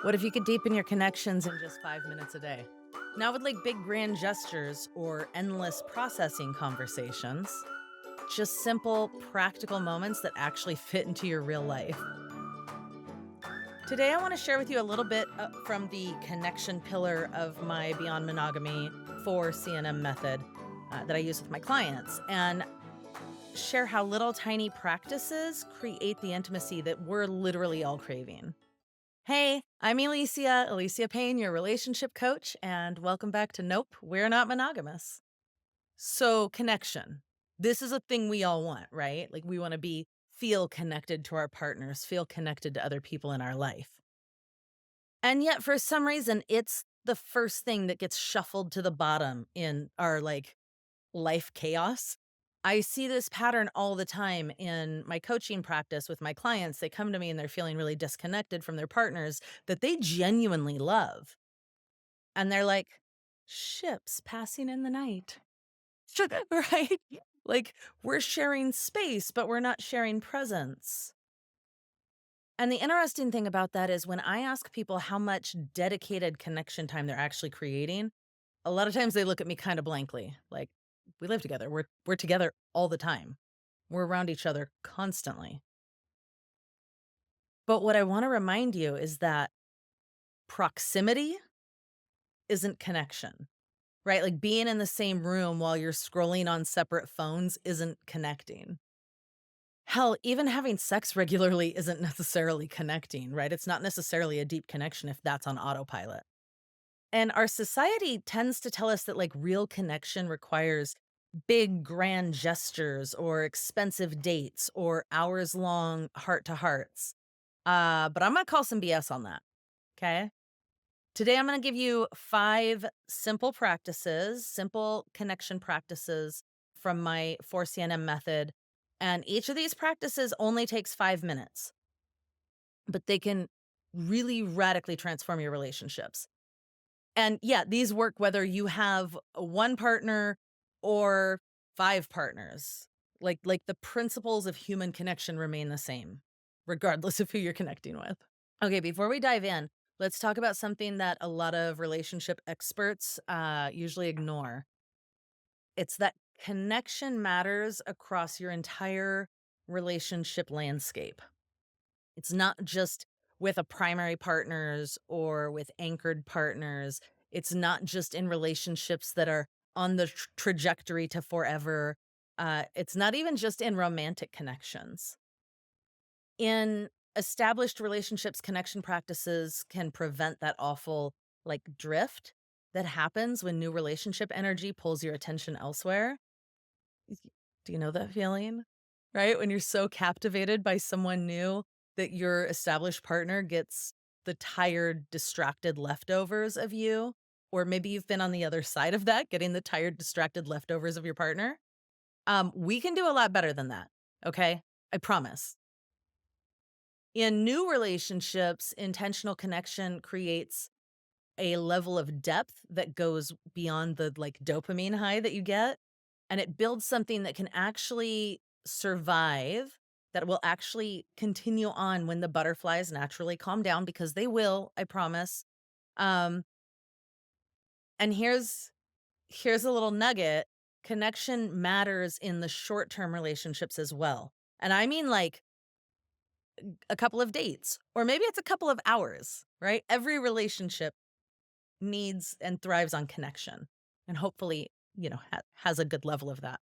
What if you could deepen your connections in just 5 minutes a day? Not with like big grand gestures or endless processing conversations, just simple, practical moments that actually fit into your real life. Today, I want to share with you a little bit from the connection pillar of my Beyond Monogamy 4 CNM method that I use with my clients, and share how little tiny practices create the intimacy that we're literally all craving. Hey, I'm Alicia Payne, your relationship coach, and welcome back to Nope, We're Not Monogamous. So, connection. This is a thing we all want, right? Like, we want to feel connected to our partners, feel connected to other people in our life. And yet, for some reason, it's the first thing that gets shuffled to the bottom in our life chaos. I see this pattern all the time in my coaching practice with my clients. They come to me and they're feeling really disconnected from their partners that they genuinely love. And they're like, ships passing in the night. Right? Like, we're sharing space, but we're not sharing presence. And the interesting thing about that is when I ask people how much dedicated connection time they're actually creating, a lot of times they look at me kind of blankly, like, we live together. We're together all the time. We're around each other constantly. But what I want to remind you is that proximity isn't connection, right? Like being in the same room while you're scrolling on separate phones isn't connecting. Hell, even having sex regularly isn't necessarily connecting, right? It's not necessarily a deep connection if that's on autopilot. And our society tends to tell us that like real connection requires big grand gestures or expensive dates or hours long heart to hearts. But I'm going to call some BS on that. Okay. Today, I'm going to give you 5 simple connection practices from my 4CNM method. And each of these practices only takes 5 minutes, but they can really radically transform your relationships. And yeah, these work whether you have one partner or 5 partners. Like the principles of human connection remain the same, regardless of who you're connecting with. Okay, before we dive in, let's talk about something that a lot of relationship experts usually ignore. It's that connection matters across your entire relationship landscape. It's not just with a primary partners or with anchored partners. It's not just in relationships that are on the trajectory to forever. It's not even just in romantic connections. In established relationships, connection practices can prevent that awful like drift that happens when new relationship energy pulls your attention elsewhere. Y Do you know that feeling? Right? When you're so captivated by someone new that your established partner gets the tired, distracted leftovers of you, or maybe you've been on the other side of that, getting the tired, distracted leftovers of your partner. We can do a lot better than that, okay? I promise. In new relationships, intentional connection creates a level of depth that goes beyond the, like, dopamine high that you get, and it builds something that can actually survive, that will actually continue on when the butterflies naturally calm down, because they will, I promise. Um, and here's a little nugget. Connection matters in the short-term relationships as well, and I mean, like, a couple of dates, or maybe it's a couple of hours, right? Every relationship needs and thrives on connection, and hopefully, has a good level of that.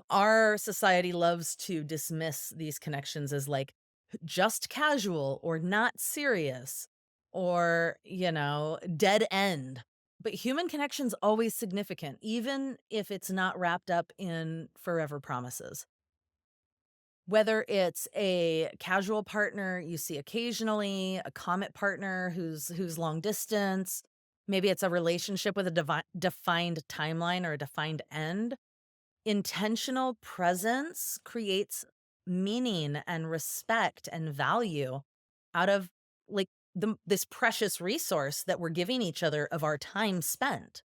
Our society loves to dismiss these connections as like just casual or not serious or, dead end. But human connection's always significant, even if it's not wrapped up in forever promises. Whether it's a casual partner you see occasionally, a comet partner who's long distance, maybe it's a relationship with a defined timeline or a defined end. Intentional presence creates meaning and respect and value out of like this precious resource that we're giving each other of our time spent.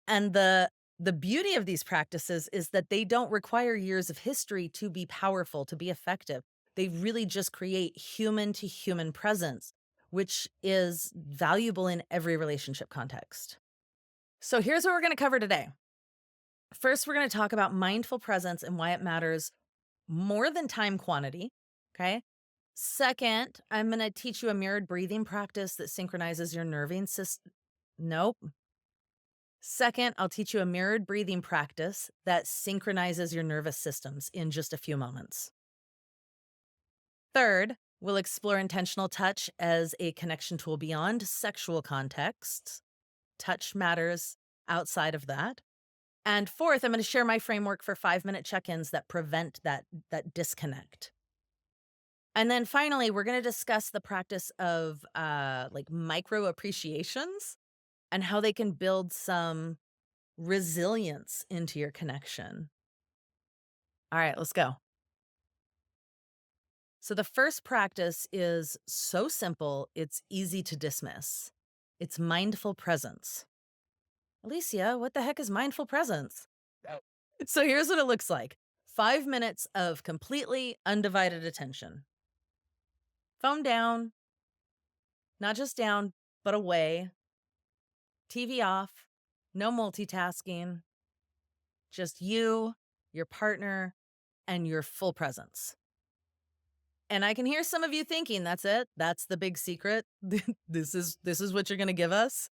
And the beauty of these practices is that they don't require years of history to be powerful, to be effective. They really just create human to human presence which is valuable in every relationship context. So here's what we're going to cover today. First, we're going to talk about mindful presence and why it matters more than time quantity. Okay. Second, I'm going to teach you a mirrored breathing practice that synchronizes your nerving system. Nope. Second, I'll teach you a mirrored breathing practice that synchronizes your nervous systems in just a few moments. Third, we'll explore intentional touch as a connection tool beyond sexual contexts. Touch matters outside of that. And fourth, I'm going to share my framework for 5-minute check-ins that prevent that disconnect. And then finally, we're going to discuss the practice of like micro appreciations and how they can build some resilience into your connection. All right, let's go. So the first practice is so simple, it's easy to dismiss. It's mindful presence. Alicia, what the heck is mindful presence? Oh. So here's what it looks like. 5 minutes of completely undivided attention. Phone down, not just down, but away. TV off, no multitasking. Just you, your partner, and your full presence. And I can hear some of you thinking, that's it? That's the big secret? This is what you're going to give us?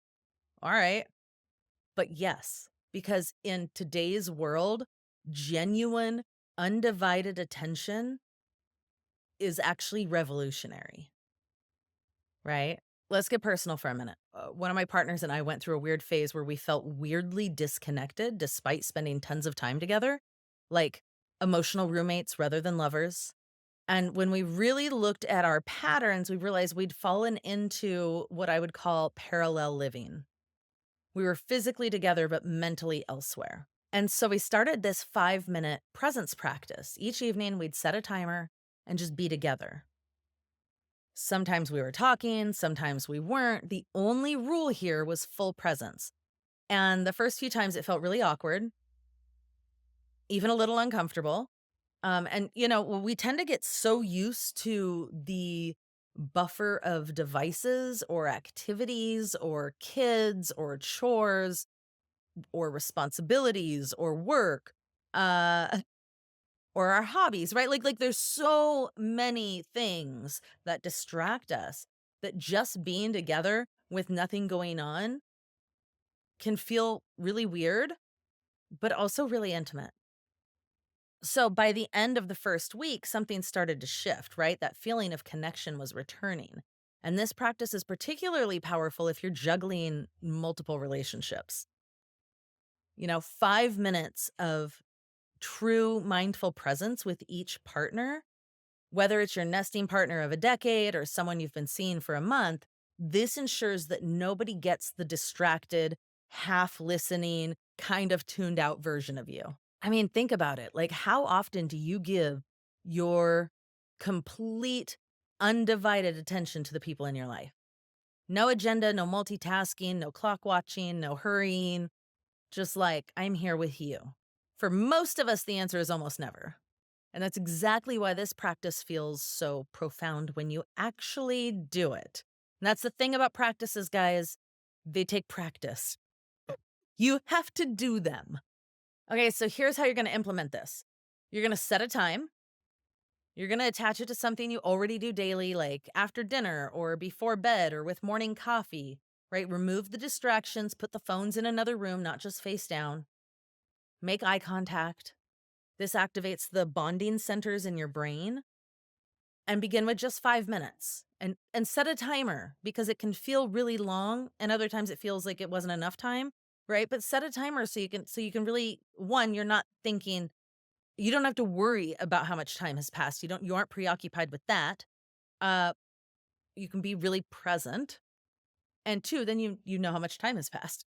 All right. But yes, because in today's world, genuine, undivided attention is actually revolutionary, right? Let's get personal for a minute. One of my partners and I went through a weird phase where we felt weirdly disconnected despite spending tons of time together, like emotional roommates rather than lovers. And when we really looked at our patterns, we realized we'd fallen into what I would call parallel living. We were physically together, but mentally elsewhere. And so we started this 5-minute presence practice. Each evening, we'd set a timer and just be together. Sometimes we were talking, sometimes we weren't. The only rule here was full presence. And the first few times it felt really awkward, even a little uncomfortable. And, we tend to get so used to the buffer of devices or activities or kids or chores or responsibilities or work or our hobbies, right? Like there's so many things that distract us that just being together with nothing going on can feel really weird, but also really intimate. So by the end of the first week, something started to shift, right? That feeling of connection was returning. And this practice is particularly powerful if you're juggling multiple relationships. 5 minutes of true mindful presence with each partner, whether it's your nesting partner of a decade or someone you've been seeing for a month, this ensures that nobody gets the distracted, half listening, kind of tuned out version of you. I mean, think about it. Like, how often do you give your complete, undivided attention to the people in your life? No agenda, no multitasking, no clock watching, no hurrying. Just like, I'm here with you. For most of us, the answer is almost never. And that's exactly why this practice feels so profound when you actually do it. And that's the thing about practices, guys. They take practice. You have to do them. Okay, so here's how you're going to implement this. You're going to set a time. You're going to attach it to something you already do daily, like after dinner or before bed or with morning coffee, right? Remove the distractions, put the phones in another room, not just face down. Make eye contact. This activates the bonding centers in your brain. And begin with just 5 minutes and set a timer because it can feel really long and other times it feels like it wasn't enough time, right? But set a timer so you can really, one, you're not thinking, you don't have to worry about how much time has passed. You aren't preoccupied with that. You can be really present. And two, then you know how much time has passed.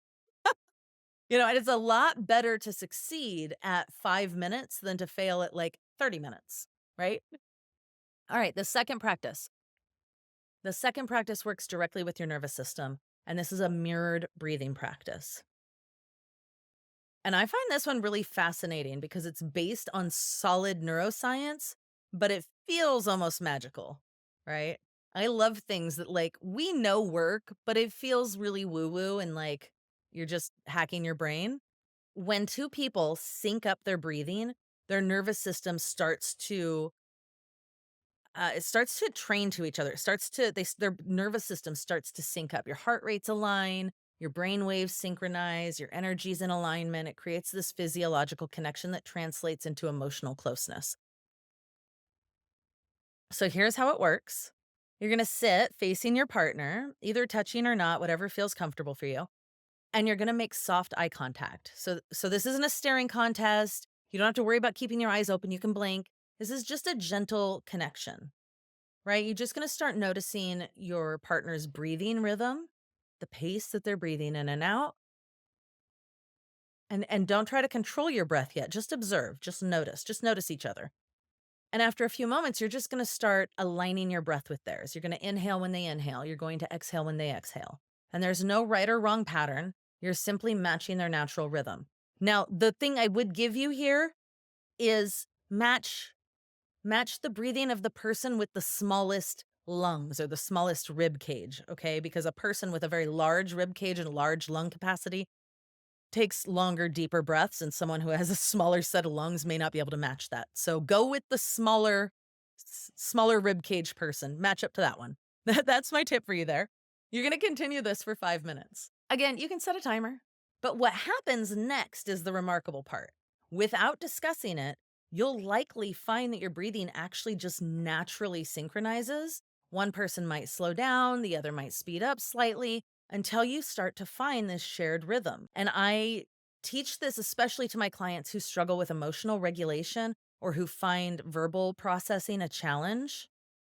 And it's a lot better to succeed at 5 minutes than to fail at like 30 minutes, right? All right, the second practice. The second practice works directly with your nervous system, and this is a mirrored breathing practice. And I find this one really fascinating because it's based on solid neuroscience, but it feels almost magical, right? I love things that, like, we know work, but it feels really woo woo and like you're just hacking your brain. When two people sync up their breathing, their nervous system starts to train to each other. It starts to their nervous system starts to sync up. Your heart rates align, your brain waves synchronize, your energy's in alignment. It creates this physiological connection that translates into emotional closeness. So here's how it works. You're going to sit facing your partner, either touching or not, whatever feels comfortable for you, and you're going to make soft eye contact. So this isn't a staring contest. You don't have to worry about keeping your eyes open. You can blink. This is just a gentle connection. Right? You're just going to start noticing your partner's breathing rhythm, the pace that they're breathing in and out. And don't try to control your breath yet. Just observe, just notice each other. And after a few moments, you're just going to start aligning your breath with theirs. You're going to inhale when they inhale, you're going to exhale when they exhale. And there's no right or wrong pattern. You're simply matching their natural rhythm. Now, the thing I would give you here is match the breathing of the person with the smallest lungs or the smallest rib cage, okay? Because a person with a very large rib cage and large lung capacity takes longer, deeper breaths, and someone who has a smaller set of lungs may not be able to match that. So go with the smaller rib cage person. Match up to that one. That's my tip for you there. You're going to continue this for 5 minutes. Again, you can set a timer. But what happens next is the remarkable part. Without discussing it, you'll likely find that your breathing actually just naturally synchronizes. One person might slow down, the other might speed up slightly until you start to find this shared rhythm. And I teach this especially to my clients who struggle with emotional regulation or who find verbal processing a challenge.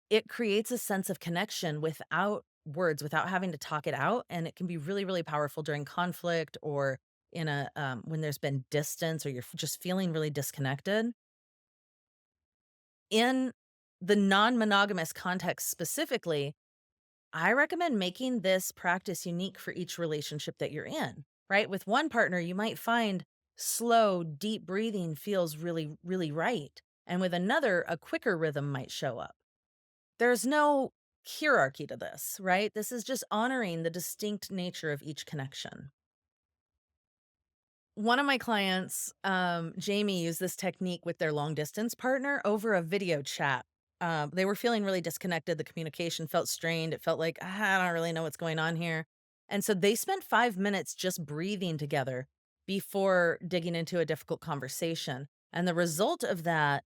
It creates a sense of connection without words, without having to talk it out, and it can be really, really powerful during conflict or in a when there's been distance or you're just feeling really disconnected. In the non-monogamous context specifically, I recommend making this practice unique for each relationship that you're in, right? With one partner, you might find slow, deep breathing feels really, really right. And with another, a quicker rhythm might show up. There's no hierarchy to this, right? This is just honoring the distinct nature of each connection. One of my clients, Jamie, used this technique with their long distance partner over a video chat. They were feeling really disconnected. The communication felt strained. It felt like, I don't really know what's going on here. And so they spent 5 minutes just breathing together before digging into a difficult conversation. And the result of that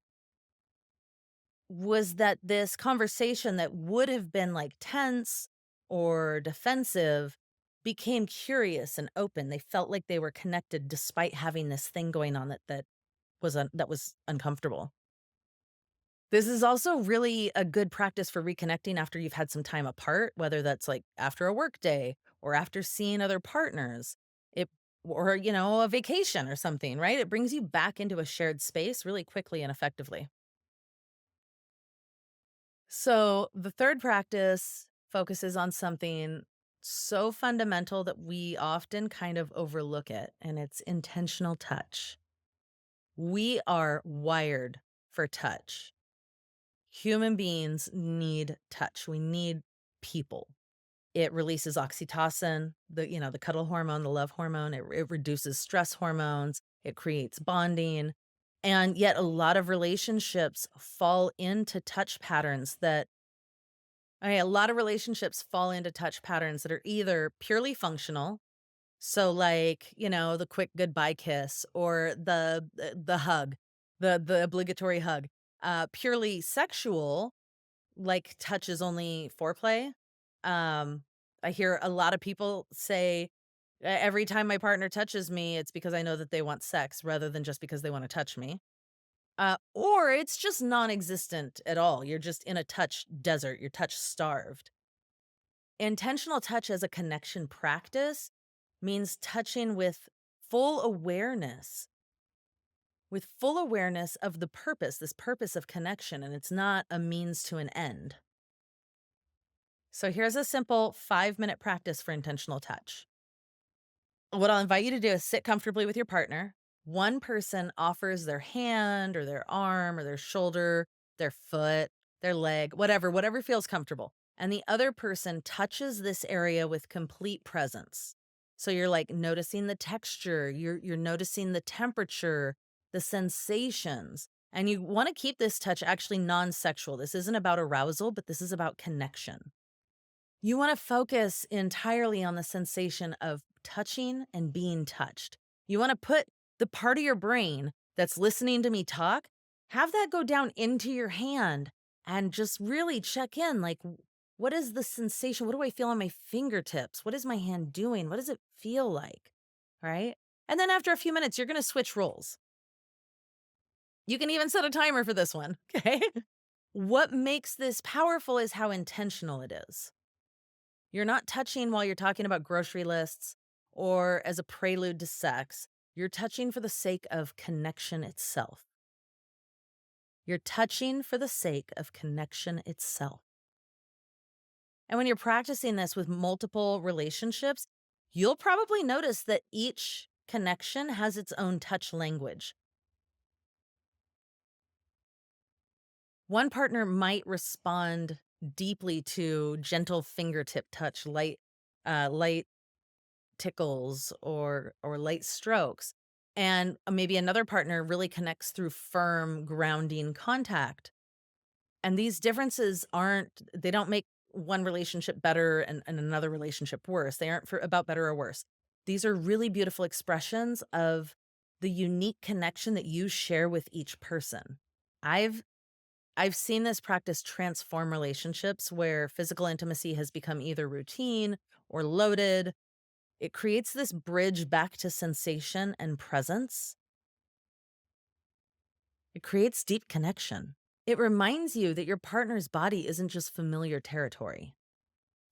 was that this conversation that would have been like tense or defensive became curious and open. They felt like they were connected despite having this thing going on that was uncomfortable. This is also really a good practice for reconnecting after you've had some time apart, whether that's like after a work day or after seeing other partners. It or a vacation or something, right? It brings you back into a shared space really quickly and effectively. So the third practice focuses on something so fundamental that we often kind of overlook it, and it's intentional touch. We are wired for touch. Human beings need touch. We need people. It releases oxytocin, the cuddle hormone, the love hormone. It reduces stress hormones. It creates bonding. And yet a lot of relationships fall into touch patterns that a lot of relationships fall into touch patterns that are either purely functional, so like, the quick goodbye kiss or the hug, the obligatory hug, purely sexual, like touch is only foreplay. Um, I hear a lot of people say, Every time my partner touches me, it's because I know that they want sex rather than just because they want to touch me." Or it's just non-existent at all. You're just in a touch desert. You're touch starved. Intentional touch as a connection practice means touching full awareness, with full awareness of the purpose, this purpose of connection, and it's not a means to an end. So here's a simple 5-minute practice for intentional touch. What I'll invite you to do is sit comfortably with your partner. One person offers their hand or their arm or their shoulder, their foot, their leg, whatever feels comfortable. and the other person touches this area with complete presence. So you're like noticing the texture, you're noticing the temperature, the sensations, and you want to keep this touch actually non-sexual. This isn't about arousal, but this is about connection. You want to focus entirely on the sensation of touching and being touched. You want to put the part of your brain that's listening to me talk, have that go down into your hand and just really check in like, what is the sensation? What do I feel on my fingertips? What is my hand doing? What does it feel like? Right. And then after a few minutes, you're going to switch roles. You can even set a timer for this one. Okay. What makes this powerful is how intentional it is. You're not touching while you're talking about grocery lists or as a prelude to sex. You're touching for the sake of connection itself. You're touching for the sake of connection itself. And when you're practicing this with multiple relationships, you'll probably notice that each connection has its own touch language. One partner might respond deeply to gentle fingertip touch, light tickles or light strokes, and maybe another partner really connects through firm grounding contact. And these differences they don't make one relationship better and another relationship worse. They aren't for about better or worse. These are really beautiful expressions of the unique connection that you share with each person. I've seen this practice transform relationships where physical intimacy has become either routine or loaded. It creates this bridge back to sensation and presence. It creates deep connection. It reminds you that your partner's body isn't just familiar territory.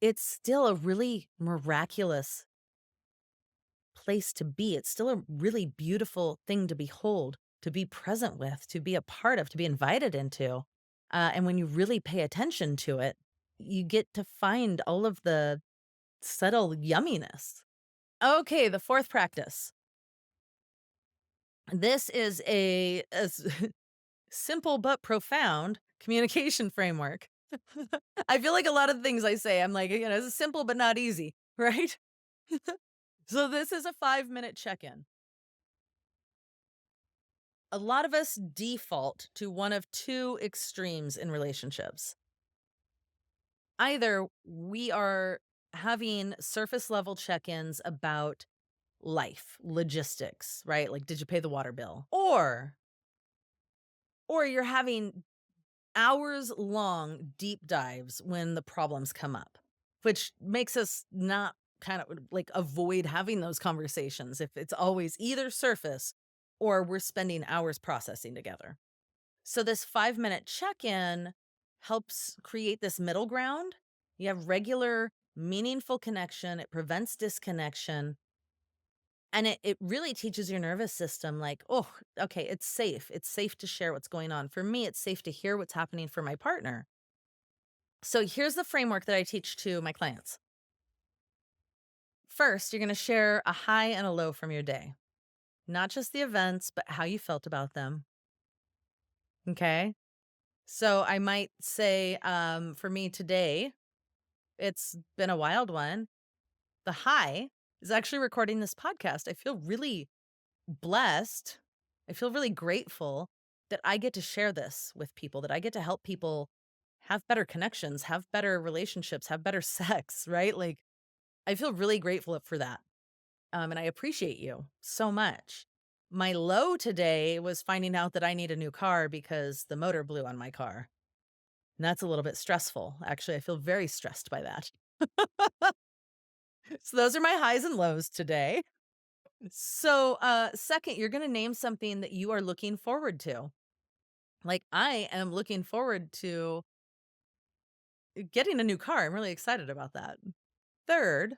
It's still a really miraculous place to be. It's still a really beautiful thing to behold, to be present with, to be a part of, to be invited into. And when you really pay attention to it, you get to find all of the subtle yumminess. Okay, the fourth practice. This is simple but profound communication framework. I feel like a lot of the things I say, I'm like, it's simple but not easy, right? So this is a 5-minute check-in. A lot of us default to one of two extremes in relationships. Either we are having surface level check-ins about life, logistics, right? Like, did you pay the water bill? Or you're having hours long deep dives when the problems come up, which makes us not kind of like avoid having those conversations if it's always either surface or we're spending hours processing together. So, this 5-minute check in helps create this middle ground. You have regular, meaningful connection, it prevents disconnection. And it really teaches your nervous system, like, oh, okay, it's safe. It's safe to share what's going on. For me, it's safe to hear what's happening for my partner. So here's the framework that I teach to my clients. First, you're going to share a high and a low from your day, not just the events, but how you felt about them. Okay. So I might say, for me today, it's been a wild one. The high is actually recording this podcast. I feel really blessed. I feel really grateful that I get to share this with people, that I get to help people have better connections, have better relationships, have better sex, right? Like, I feel really grateful for that. And I appreciate you so much. My low today was finding out that I need a new car because the motor blew on my car. And that's a little bit stressful. Actually, I feel very stressed by that. So those are my highs and lows today. So, second, you're going to name something that you are looking forward to. Like, I am looking forward to getting a new car. I'm really excited about that. Third,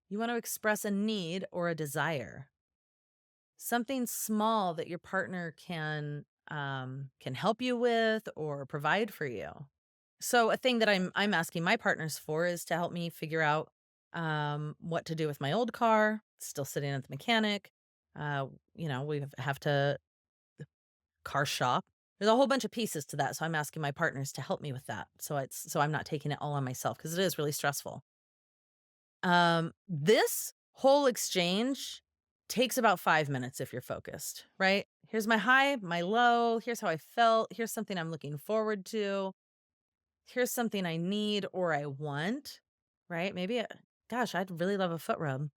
you want to express a need or a desire. Something small that your partner can help you with or provide for you. So a thing that I'm asking my partners for is to help me figure out what to do with my old car. It's still sitting at the mechanic. We have to car shop. There's a whole bunch of pieces to that, so I'm asking my partners to help me with that. So I'm not taking it all on myself because it is really stressful. This whole exchange takes about 5 minutes if you're focused, right? Here's my high, my low, here's how I felt, here's something I'm looking forward to, here's something I need or I want, right? Gosh, I'd really love a foot rub.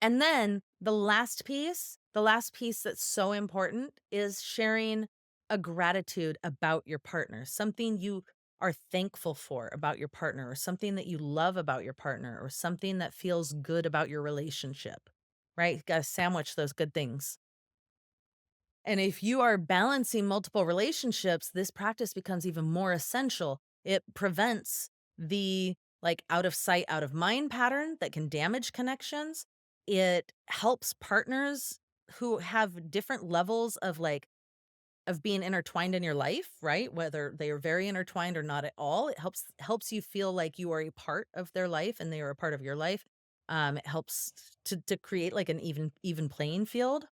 And then the last piece that's so important is sharing a gratitude about your partner, something you are thankful for about your partner, or something that you love about your partner, or something that feels good about your relationship, right? You got to sandwich those good things. And if you are balancing multiple relationships, this practice becomes even more essential. It prevents the like out of sight, out of mind pattern that can damage connections. It helps partners who have different levels of of being intertwined in your life, right? Whether they are very intertwined or not at all. It helps you feel like you are a part of their life and they are a part of your life. It helps to create like an even playing field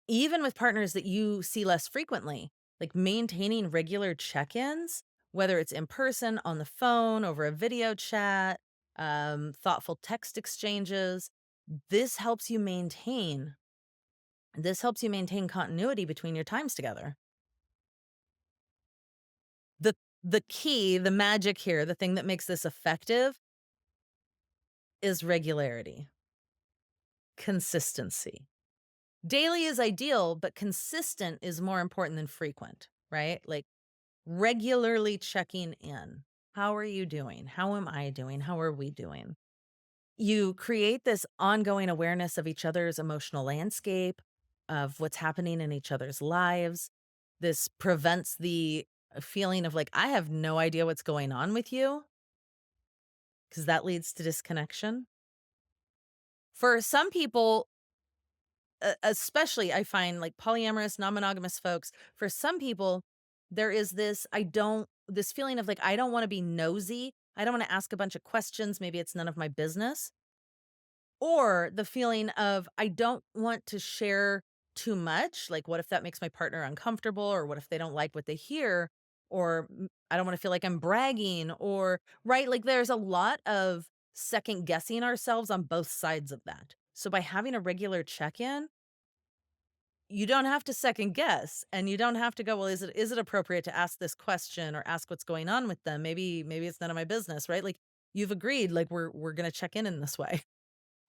even with partners that you see less frequently, like maintaining regular check-ins, whether it's in person, on the phone, over a video chat, thoughtful text exchanges, this helps you maintain continuity between your times together. The the key, the magic here, the thing that makes this effective is regularity, consistency. Daily is ideal, but consistent is more important than frequent, right? Like regularly checking in. How are you doing? How am I doing? How are we doing? You create this ongoing awareness of each other's emotional landscape, of what's happening in each other's lives. This prevents the feeling of like, I have no idea what's going on with you, because that leads to disconnection. For some people, especially I find like polyamorous, non-monogamous folks, for some people, there is this feeling of like, I don't want to be nosy. I don't want to ask a bunch of questions. Maybe it's none of my business. Or the feeling of I don't want to share too much. Like, what if that makes my partner uncomfortable? Or what if they don't like what they hear? Or I don't want to feel like I'm bragging or right. Like, there's a lot of second guessing ourselves on both sides of that. So by having a regular check in, you don't have to second guess, and you don't have to go, "Well, is it appropriate to ask this question or ask what's going on with them? Maybe it's none of my business," right? Like, you've agreed, like, we're gonna check in this way.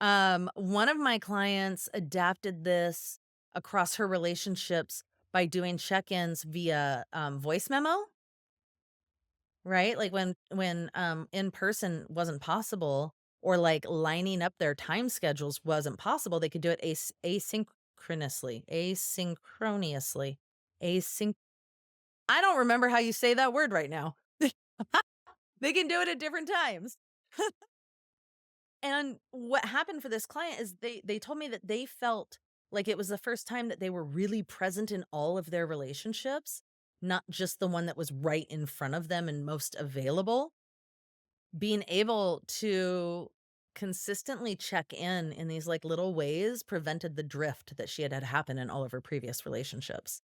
One of my clients adapted this across her relationships by doing check-ins via, voice memo, right? Like, when in person wasn't possible or, like, lining up their time schedules wasn't possible, they could do it asynchronously. Async I don't remember how you say that word right now. They can do it at different times. And what happened for this client is they told me that they felt like it was the first time that they were really present in all of their relationships, not just the one that was right in front of them and most available. Being able to consistently check in these like little ways prevented the drift that she had happen in all of her previous relationships.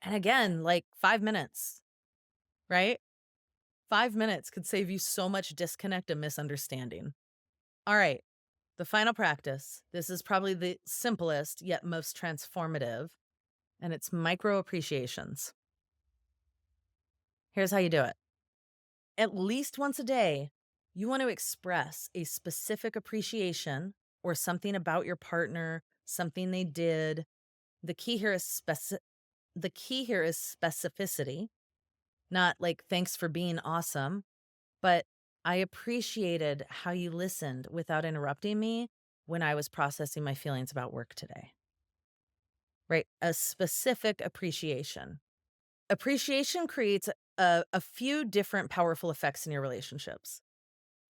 And again, like 5 minutes, right? 5 minutes could save you so much disconnect and misunderstanding. All right. The final practice. This is probably the simplest yet most transformative, and it's micro appreciations. Here's how you do it. At least once a day, you want to express a specific appreciation or something about your partner, something they did. The key here is specificity, not like thanks for being awesome, but I appreciated how you listened without interrupting me when I was processing my feelings about work today. Right? A specific appreciation. Appreciation creates a few different powerful effects in your relationships.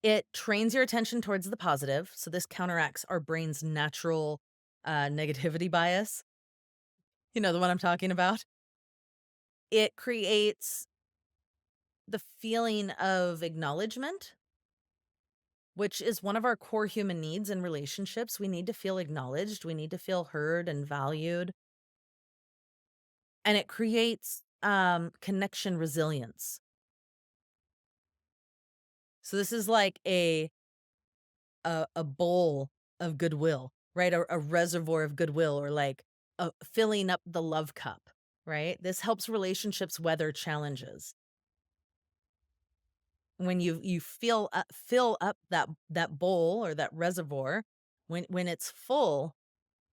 It trains your attention towards the positive. So this counteracts our brain's natural negativity bias. You know, the one I'm talking about. It creates the feeling of acknowledgement, which is one of our core human needs in relationships. We need to feel acknowledged. We need to feel heard and valued. and it creates connection resilience. So this is like a bowl of goodwill, right? A reservoir of goodwill, or like filling up the love cup, right? This helps relationships weather challenges. When you fill up that bowl or that reservoir, when it's full,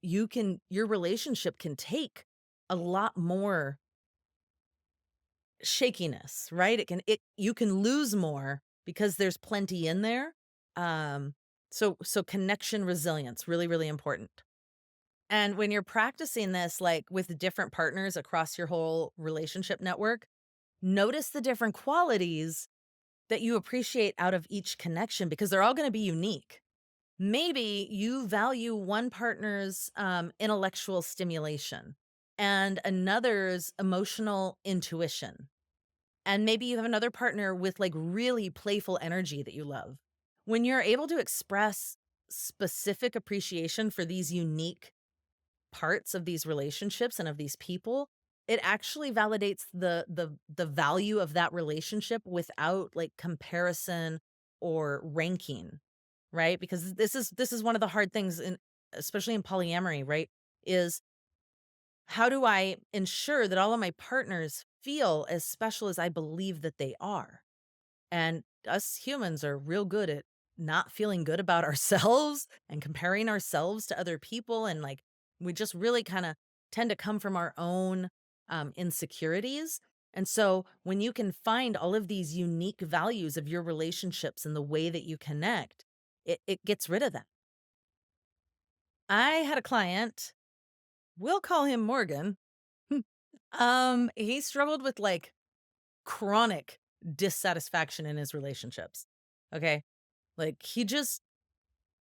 your relationship can take a lot more shakiness, right? It you can lose more because there's plenty in there. So connection resilience, really, really important. And when you're practicing this, like with different partners across your whole relationship network, notice the different qualities that you appreciate out of each connection, because they're all going to be unique. Maybe you value one partner's intellectual stimulation and another's emotional intuition. And maybe you have another partner with like really playful energy that you love. When you're able to express specific appreciation for these unique parts of these relationships and of these people, it actually validates the value of that relationship without like comparison or ranking, right? Because this is one of the hard things in, especially in polyamory, right? Is how do I ensure that all of my partners feel as special as I believe that they are? And us humans are real good at not feeling good about ourselves and comparing ourselves to other people. And like, we just really kind of tend to come from our own insecurities. And so when you can find all of these unique values of your relationships and the way that you connect, it gets rid of that. I had a client, we'll call him Morgan. He struggled with like chronic dissatisfaction in his relationships. Okay. Like he just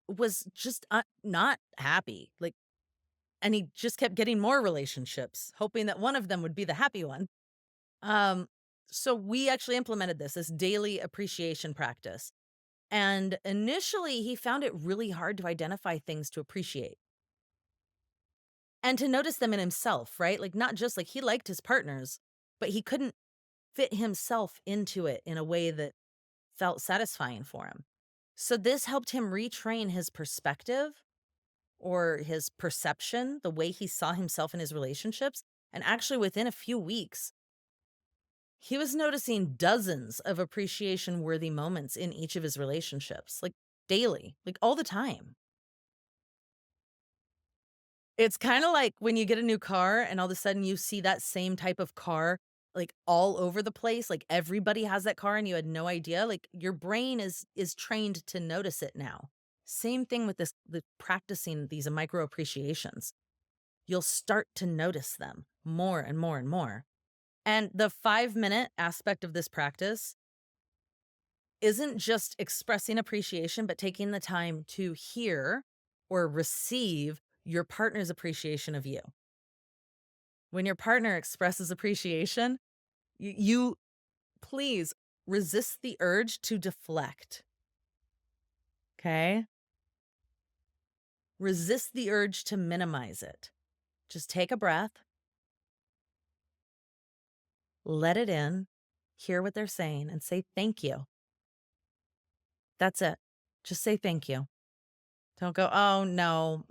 was just not happy. Like, and he just kept getting more relationships, hoping that one of them would be the happy one. Um, so we actually implemented this daily appreciation practice. And initially he found it really hard to identify things to appreciate and to notice them in himself, right? Like not just like he liked his partners, but he couldn't fit himself into it in a way that felt satisfying for him. So this helped him retrain his perspective or his perception, the way he saw himself in his relationships. And actually, within a few weeks, he was noticing dozens of appreciation worthy moments in each of his relationships, like daily, like all the time. It's kind of like when you get a new car and all of a sudden you see that same type of car like all over the place, like everybody has that car and you had no idea. Like your brain is trained to notice it now. Same thing with this, the practicing these micro appreciations. You'll start to notice them more and more and more. And the 5-minute aspect of this practice isn't just expressing appreciation, but taking the time to hear or receive your partner's appreciation of you. When your partner expresses appreciation, you please resist the urge to deflect. Okay? Resist the urge to minimize it. Just take a breath, let it in, hear what they're saying, and say thank you. That's it. Just say thank you. Don't go, oh no,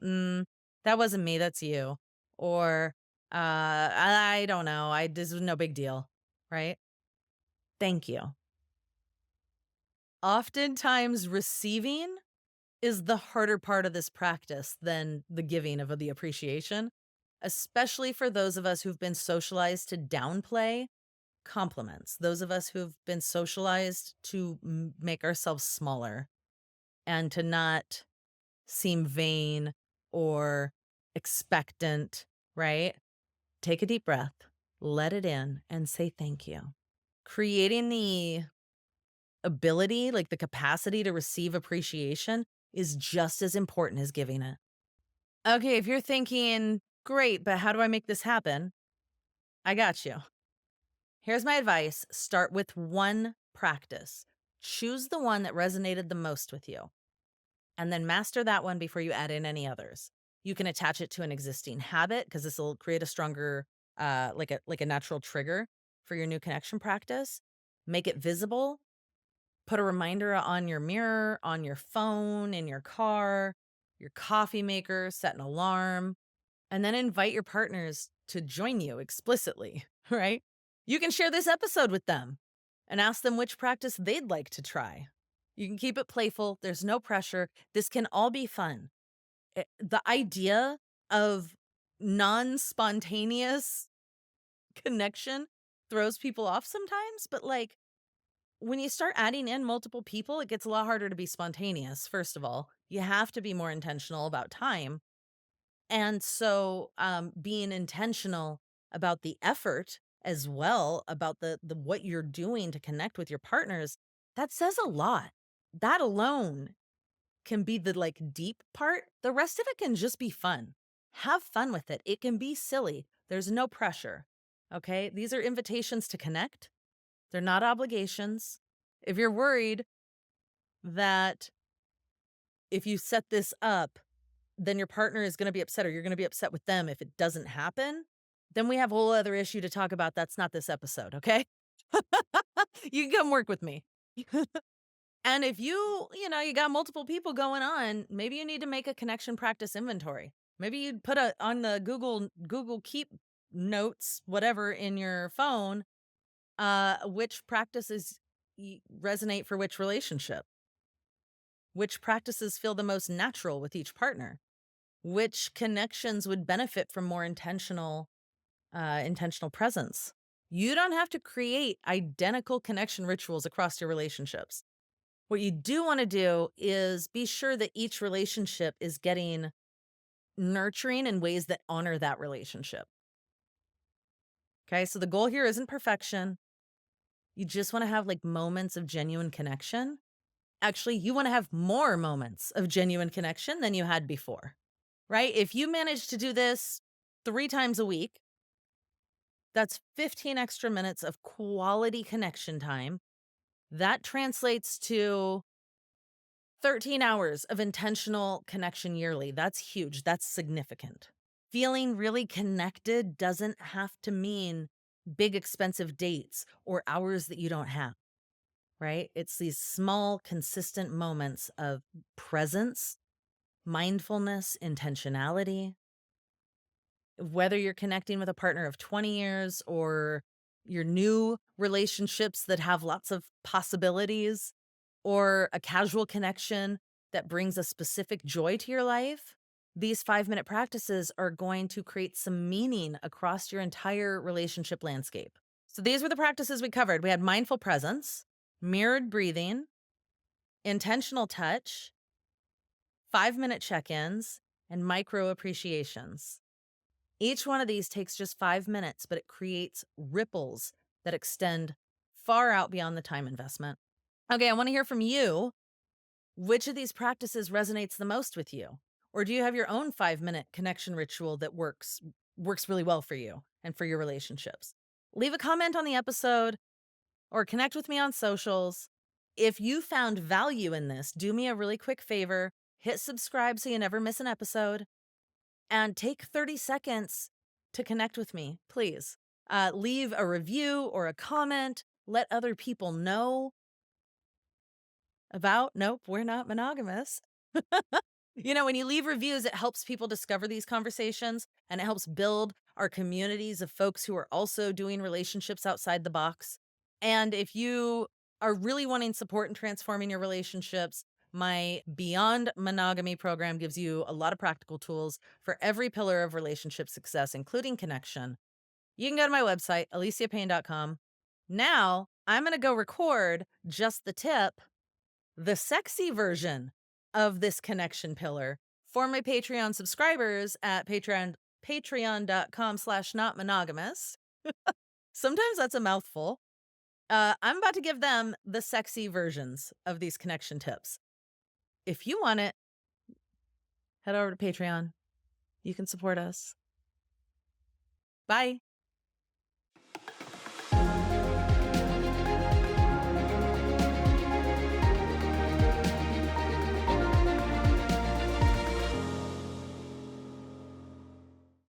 that wasn't me, that's you. Or I don't know. This is no big deal. Right? Thank you. Oftentimes receiving is the harder part of this practice than the giving of the appreciation, especially for those of us who've been socialized to downplay compliments, those of us who've been socialized to make ourselves smaller and to not seem vain or expectant, right? Take a deep breath, let it in, and say thank you. Creating the ability, like the capacity to receive appreciation, is just as important as giving it. Okay, if you're thinking, great, but how do I make this happen? I got you. Here's my advice: start with one practice. Choose the one that resonated the most with you, and then master that one before you add in any others. You can attach it to an existing habit because this will create a stronger like a natural trigger for your new connection practice. Make it visible. Put a reminder on your mirror, on your phone, in your car, your coffee maker, set an alarm, and then invite your partners to join you explicitly, right? You can share this episode with them and ask them which practice they'd like to try. You can keep it playful, there's no pressure. This can all be fun. The idea of non spontaneous connection throws people off sometimes, but like when you start adding in multiple people, it gets a lot harder to be spontaneous. First of all, you have to be more intentional about time. And so being intentional about the effort as well, about the what you're doing to connect with your partners, that says a lot. That alone can be the like deep part. The rest of it can just be fun. Have fun with it. It can be silly. There's no pressure. Okay? These are invitations to connect. They're not obligations. If you're worried that if you set this up, then your partner is going to be upset or you're going to be upset with them if it doesn't happen, then we have a whole other issue to talk about. That's not this episode, okay? You can come work with me. And if you got multiple people going on, maybe you need to make a connection practice inventory. Maybe you'd put on the Google Keep notes, whatever in your phone, which practices resonate for which relationship, which practices feel the most natural with each partner, which connections would benefit from more intentional presence. You don't have to create identical connection rituals across your relationships. What you do want to do is be sure that each relationship is getting nurturing in ways that honor that relationship. Okay, so the goal here isn't perfection. You just want to have like moments of genuine connection. Actually, you want to have more moments of genuine connection than you had before, right? If you manage to do this 3 times a week, that's 15 extra minutes of quality connection time. That translates to 13 hours of intentional connection yearly. That's huge. That's significant. Feeling really connected doesn't have to mean big, expensive dates or hours that you don't have, right? It's these small, consistent moments of presence, mindfulness, intentionality. Whether you're connecting with a partner of 20 years or your new relationships that have lots of possibilities, or a casual connection that brings a specific joy to your life, these 5-minute practices are going to create some meaning across your entire relationship landscape. So these were the practices we covered. We had mindful presence, mirrored breathing, intentional touch, 5-minute check ins, and micro appreciations. Each one of these takes just 5 minutes, but it creates ripples that extend far out beyond the time investment. Okay, I want to hear from you. Which of these practices resonates the most with you? Or do you have your own 5-minute connection ritual that works really well for you and for your relationships? Leave a comment on the episode or connect with me on socials. If you found value in this, do me a really quick favor. Hit subscribe so you never miss an episode. And take 30 seconds to connect with me, please. Leave a review or a comment. Let other people know about, nope, we're not monogamous. When you leave reviews, it helps people discover these conversations and it helps build our communities of folks who are also doing relationships outside the box. And if you are really wanting support in transforming your relationships, my Beyond Monogamy program gives you a lot of practical tools for every pillar of relationship success, including connection. You can go to my website, aliciapayne.com. Now, I'm going to go record just the tip, the sexy version of this connection pillar for my Patreon subscribers at patreon.com/notmonogamous. Sometimes that's a mouthful. I'm about to give them the sexy versions of these connection tips. If you want it, head over to Patreon. You can support us. Bye.